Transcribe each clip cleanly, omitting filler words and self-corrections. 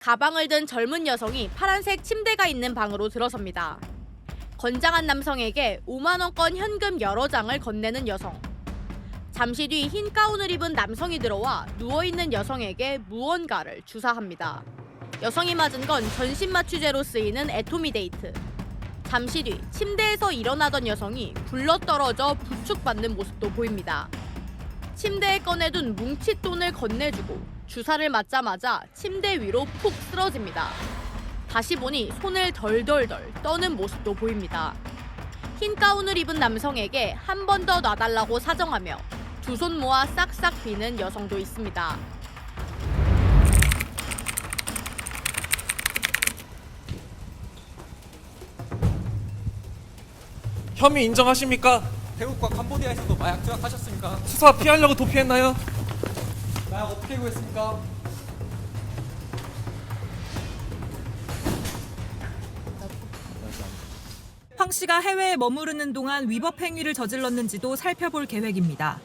가방을 든 젊은 여성이 파란색 침대가 있는 방으로 들어섭니다. 건장한 남성에게 5만 원권 현금 여러 장을 건네는 여성. 잠시 뒤 흰 가운을 입은 남성이 들어와 누워있는 여성에게 무언가를 주사합니다. 여성이 맞은 건 전신마취제로 쓰이는 애토미데이트. 잠시 뒤 침대에서 일어나던 여성이 굴러떨어져 부축받는 모습도 보입니다. 침대에 꺼내둔 뭉칫돈을 건네주고 주사를 맞자마자 침대 위로 푹 쓰러집니다. 다시 보니 손을 덜덜덜 떠는 모습도 보입니다. 흰 가운을 입은 남성에게 한 번 더 놔달라고 사정하며 두 손 모아 싹싹 비는 여성도 있습니다. 혐의 인정하십니까? 태국과 캄보디아에서도 마약 투약하셨습니까? 수사 피하려고 도피했나요? 마약 어떻게 구했습니까? 황 씨가 해외에 머무르는 동안 위법 행위를 저질렀는지도 살펴볼 계획입니다.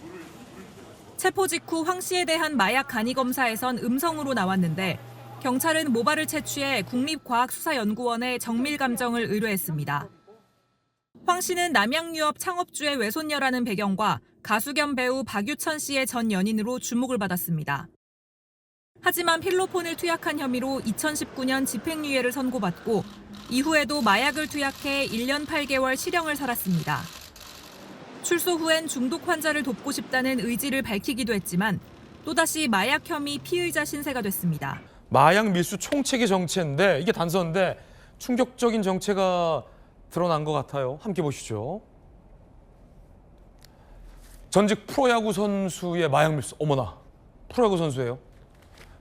체포 직후 황 씨에 대한 마약 간이 검사에선 음성으로 나왔는데 경찰은 모발을 채취해 국립과학수사연구원에 정밀 감정을 의뢰했습니다. 황 씨는 남양유업 창업주의 외손녀라는 배경과 가수 겸 배우 박유천 씨의 전 연인으로 주목을 받았습니다. 하지만 필로폰을 투약한 혐의로 2019년 집행유예를 선고받고 이후에도 마약을 투약해 1년 8개월 실형을 살았습니다. 출소 후엔 중독 환자를 돕고 싶다는 의지를 밝히기도 했지만 또다시 마약 혐의 피의자 신세가 됐습니다. 마약 밀수 총책의 정체인데 이게 단서인데 충격적인 정체가 드러난 것 같아요. 함께 보시죠. 전직 프로야구 선수의 마약 밀수. 어머나, 프로야구 선수예요.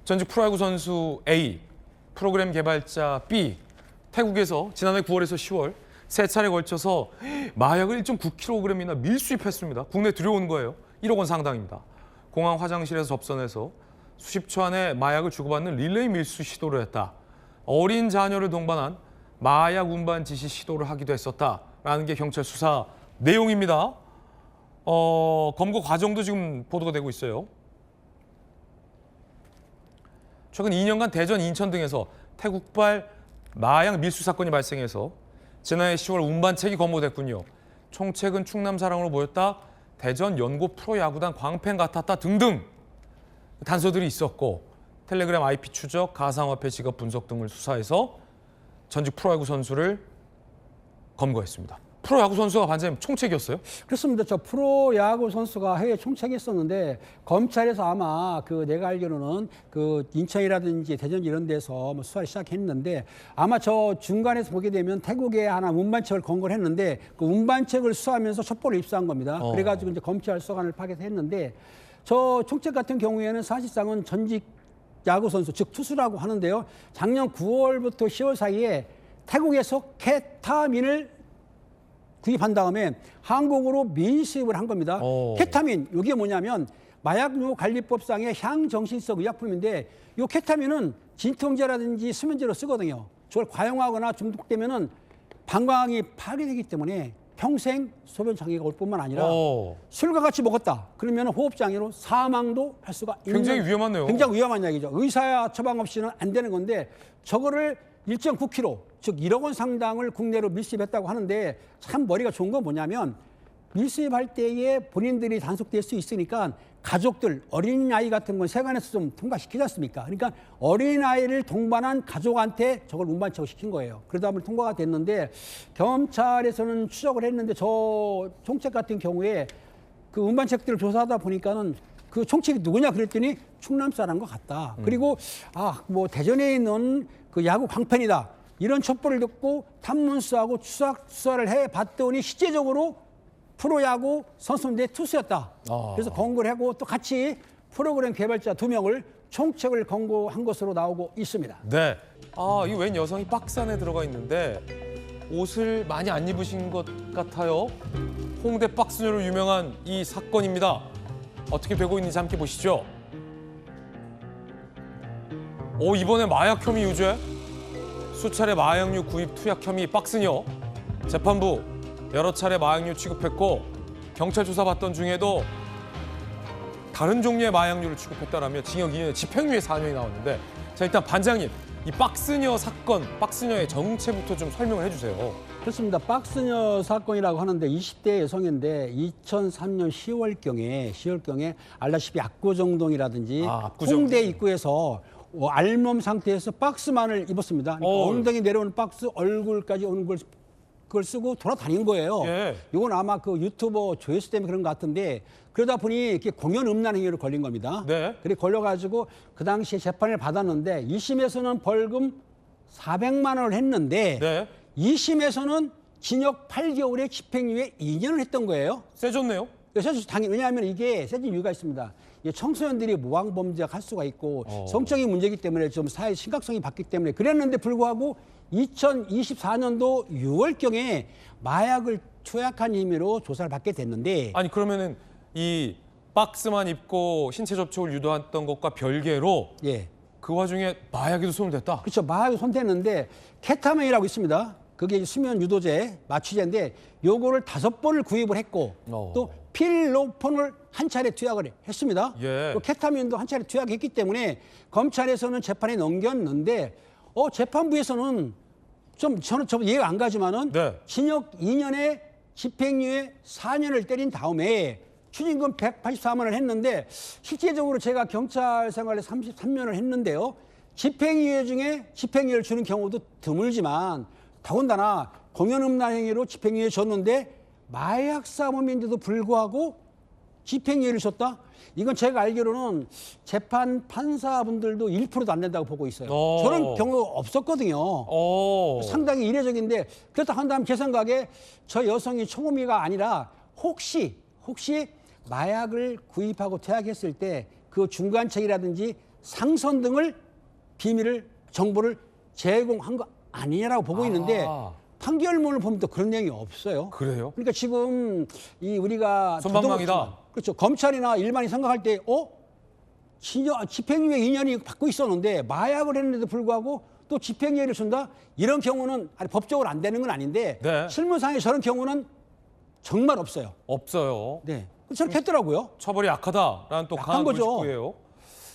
전직 프로야구 선수 A, 프로그램 개발자 B, 태국에서 지난해 9월에서 10월 세 차례 걸쳐서 마약을 1.9kg이나 밀수입했습니다. 국내 들여온 거예요. 1억 원 상당입니다. 공항 화장실에서 접선해서 수십 초 안에 마약을 주고받는 릴레이 밀수 시도를 했다. 어린 자녀를 동반한 마약 운반 지시 시도를 하기도 했었다라는 게 경찰 수사 내용입니다. 검거 과정도 지금 보도가 되고 있어요. 최근 2년간 대전, 인천 등에서 태국발 마약 밀수 사건이 발생해서 지난해 10월 운반책이 검거됐군요. 총책은 충남 사랑으로 보였다. 대전 연고 프로야구단 광팬 같았다 등등 단서들이 있었고 텔레그램 IP 추적, 가상화폐 지급 분석 등을 수사해서 전직 프로야구 선수를 검거했습니다. 프로야구 선수가 반장님 총책이었어요? 그렇습니다. 저 프로야구 선수가 해외 총책했었는데 검찰에서 아마 내가 알기로는 인천이라든지 대전 이런 데서 뭐 수사를 시작했는데 아마 저 중간에서 보게 되면 태국에 하나 운반책을 검거를 했는데 그 운반책을 수사하면서 첩보를 입수한 겁니다. 그래가지고 이제 검찰 수사관을 파견했는데 저 총책 같은 경우에는 사실상은 전직 야구 선수 즉 투수라고 하는데요. 작년 9월부터 10월 사이에 태국에서 케타민을 구입한 다음에 한국으로 밀수입을 한 겁니다. 케타민, 이게 뭐냐면 마약류관리법상의 향정신성 의약품인데 이 케타민은 진통제라든지 수면제로 쓰거든요. 저걸 과용하거나 중독되면은 방광이 파괴되기 때문에 평생 소변 장애가 올 뿐만 아니라 술과 같이 먹었다. 그러면 호흡장애로 사망도 할 수가 있는 굉장히 위험하네요. 굉장히 위험한 약이죠. 의사 처방 없이는 안 되는 건데 저거를 1.9kg, 즉 1억 원 상당을 국내로 밀수입했다고 하는데 참 머리가 좋은 건 뭐냐면 밀수입할 때에 본인들이 단속될 수 있으니까 가족들, 어린아이 같은 건 세관에서 좀 통과시키지 않습니까? 그러니까 어린아이를 동반한 가족한테 저걸 운반책을 시킨 거예요. 그러다 보니 통과가 됐는데 경찰에서는 추적을 했는데 저 총책 같은 경우에 그 운반책들을 조사하다 보니까는 그 총책이 누구냐 그랬더니 충남 사람인 것 같다. 그리고 뭐 대전에 있는 그 야구 광팬이다. 이런 첩보를 듣고 탐문수하고 수사를 해봤더니 실제적으로 프로야구 선수인데 투수였다. 그래서 검거를 하고 또 같이 프로그램 개발자 2명을 총책을 검거한 것으로 나오고 있습니다. 네. 이 웬 여성이 박스 안에 들어가 있는데 옷을 많이 안 입으신 것 같아요. 홍대 박스녀로 유명한 이 사건입니다. 어떻게 되고 있는지 함께 보시죠. 이번에 마약 혐의 유죄? 수차례 마약류 구입 투약 혐의 박스녀. 재판부 여러 차례 마약류 취급했고 경찰 조사받던 중에도 다른 종류의 마약류를 취급했다라며 징역 2년에 집행유예 4년이 나왔는데 자 일단 반장님 이 박스녀 사건, 박스녀의 정체부터 좀 설명을 해주세요. 그렇습니다. 박스녀 사건이라고 하는데 20대 여성인데 2003년 10월경에 알다시피 압구정동이라든지 압구정. 홍대 입구에서 알몸 상태에서 박스만을 입었습니다. 그러니까 엉덩이 내려오는 박스, 얼굴까지 오는 그걸 쓰고 돌아다닌 거예요. 예. 이건 아마 그 유튜버 조회수 때문에 그런 것 같은데 그러다 보니 이렇게 공연 음란 행위로 걸린 겁니다. 네. 그래 걸려가지고 그 당시에 재판을 받았는데 2심에서는 벌금 400만 원을 했는데 네. 2심에서는 징역 8개월에 집행유예 2년을 했던 거예요. 세졌네요. 그래서 당연히 왜냐하면 이게 세진 이유가 있습니다. 이게 청소년들이 모항 범죄가 할 수가 있고 성적인 문제이기 때문에 좀 사회 심각성이 받기 때문에 그랬는데 불구하고 2024년도 6월경에 마약을 투약한 혐의로 조사를 받게 됐는데 아니 그러면은 이 박스만 입고 신체 접촉을 유도했던 것과 별개로 예. 그 와중에 마약에도 손을 댔다. 그렇죠. 마약을 손댔는데 케타민이라고 있습니다. 그게 이제 수면 유도제, 마취제인데 요거를 5번을 구입을 했고 또 필로폰을 한 차례 투약을 했습니다. 예. 또 케타민도 한 차례 투약했기 때문에 검찰에서는 재판에 넘겼는데 재판부에서는 저는 이해가 안 가지만은 네. 징역 2년에 집행유예 4년을 때린 다음에 추징금 184만 원을 했는데 실제적으로 제가 경찰 생활에 33년을 했는데요. 집행유예 중에 집행유예를 주는 경우도 드물지만 더군다나 공연음란 행위로 집행유예 줬는데 마약 사범인데도 불구하고 집행유예를 줬다? 이건 제가 알기로는 재판 판사분들도 1%도 안 된다고 보고 있어요. 저런 경우가 없었거든요. 상당히 이례적인데 그렇다 한다면 제 생각에 저 여성이 초범이가 아니라 혹시 마약을 구입하고 투약했을 때 그 중간책이라든지 상선 등을 정보를 제공한 거 아니냐라고 보고 있는데 판결문을 보면 또 그런 내용이 없어요. 그래요? 그러니까 지금 우리가 손방망이다. 그렇죠. 검찰이나 일반이 생각할 때 집행유예 2년이 받고 있었는데 마약을 했는데도 불구하고 또 집행유예를 준다? 이런 경우는 법적으로 안 되는 건 아닌데 네. 실무상에 저런 경우는 정말 없어요. 없어요. 네. 저렇게 했더라고요. 처벌이 약하다라는 또 약한 강한 거죠. 불식구예요.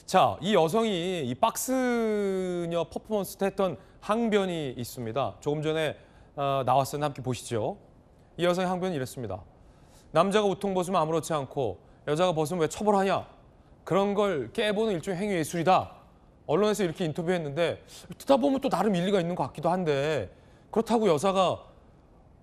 자, 이 여성이 이 박스녀 퍼포먼스 때 했던 항변이 있습니다. 조금 전에 나왔었는데 함께 보시죠. 이 여성의 항변이 이랬습니다. 남자가 우통 벗으면 아무렇지 않고 여자가 벗으면 왜 처벌하냐? 그런 걸 깨보는 일종의 행위 예술이다. 언론에서 이렇게 인터뷰했는데 듣다 보면 또 나름 일리가 있는 것 같기도 한데 그렇다고 여자가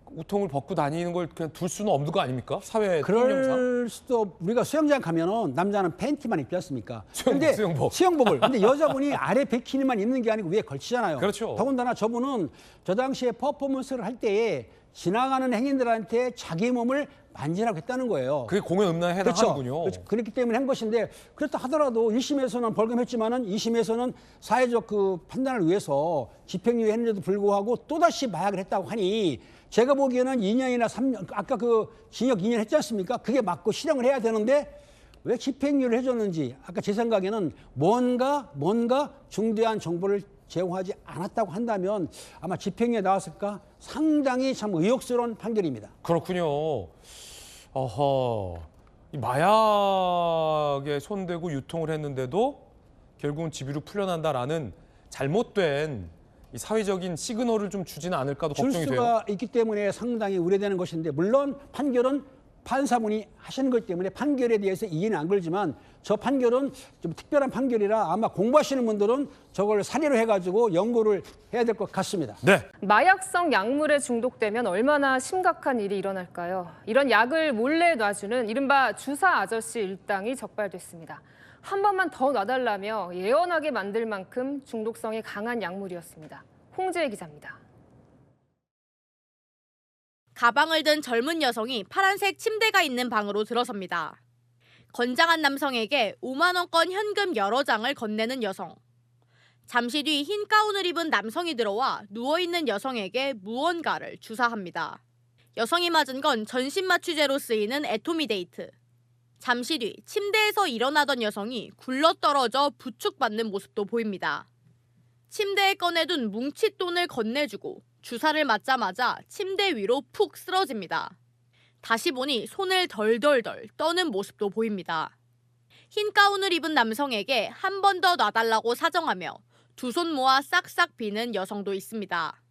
우통을 벗고 다니는 걸 그냥 둘 수는 없는 거 아닙니까? 사회 통념상. 그럴 수도 우리가 수영장 가면은 남자는 팬티만 입지 않습니까? 수영복. 수영복을. 근데 여자분이 아래 비키니만 입는 게 아니고 위에 걸치잖아요. 그렇죠. 더군다나 저분은 저 당시에 퍼포먼스를 할 때에 지나가는 행인들한테 자기 몸을 만지라고 했다는 거예요. 그게 공연 음란에 해당하는군요. 그렇죠. 그렇기 때문에 한 것인데 그렇다 하더라도 1심에서는 벌금했지만은 2심에서는 사회적 그 판단을 위해서 집행유예 했는데도 불구하고 또다시 마약을 했다고 하니 제가 보기에는 2년이나 3년 아까 그 징역 2년 했지 않습니까? 그게 맞고 실형을 해야 되는데 왜 집행유예를 해줬는지 아까 제 생각에는 뭔가 중대한 정보를 제공하지 않았다고 한다면 아마 집행유예 나왔을까? 상당히 참 의혹스러운 판결입니다. 그렇군요. 어허, 이 마약에 손대고 유통을 했는데도 결국은 집유로 풀려난다라는 잘못된 이 사회적인 시그널을 좀 주지는 않을까도 줄 걱정이 돼요. 수가 있기 때문에 상당히 우려되는 것인데 물론 판결은 판사분이 하시는 것 때문에 판결에 대해서 이해는 안 걸지만 저 판결은 좀 특별한 판결이라 아마 공부하시는 분들은 저걸 사례로 해가지고 연구를 해야 될 것 같습니다. 네. 마약성 약물에 중독되면 얼마나 심각한 일이 일어날까요? 이런 약을 몰래 놔주는 이른바 주사 아저씨 일당이 적발됐습니다. 한 번만 더 놔달라며 예언하게 만들 만큼 중독성이 강한 약물이었습니다. 홍지혜 기자입니다. 가방을 든 젊은 여성이 파란색 침대가 있는 방으로 들어섭니다. 건장한 남성에게 5만 원권 현금 여러 장을 건네는 여성. 잠시 뒤 흰 가운을 입은 남성이 들어와 누워있는 여성에게 무언가를 주사합니다. 여성이 맞은 건 전신마취제로 쓰이는 애토미데이트. 잠시 뒤 침대에서 일어나던 여성이 굴러떨어져 부축받는 모습도 보입니다. 침대에 꺼내둔 뭉칫돈을 건네주고 주사를 맞자마자 침대 위로 푹 쓰러집니다. 다시 보니 손을 덜덜덜 떠는 모습도 보입니다. 흰 가운을 입은 남성에게 한 번 더 놔달라고 사정하며 두 손 모아 싹싹 비는 여성도 있습니다.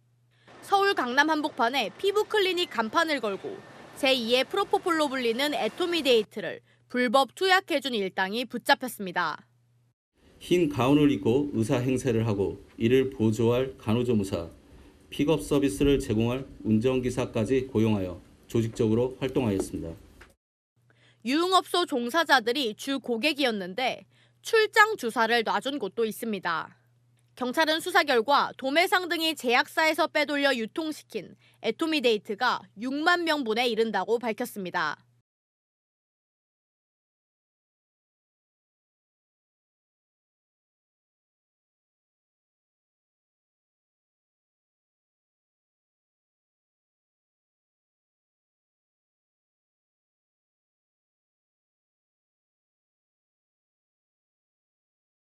서울 강남 한복판에 피부 클리닉 간판을 걸고 제2의 프로포폴로 불리는 애토미데이트를 불법 투약해준 일당이 붙잡혔습니다. 흰 가운을 입고 의사 행세를 하고 이를 보조할 간호조무사, 픽업 서비스를 제공할 운전기사까지 고용하여 조직적으로 활동하였습니다. 유흥업소 종사자들이 주 고객이었는데 출장 주사를 놔준 곳도 있습니다. 경찰은 수사 결과 도매상 등이 제약사에서 빼돌려 유통시킨 애토미데이트가 6만 명분에 이른다고 밝혔습니다.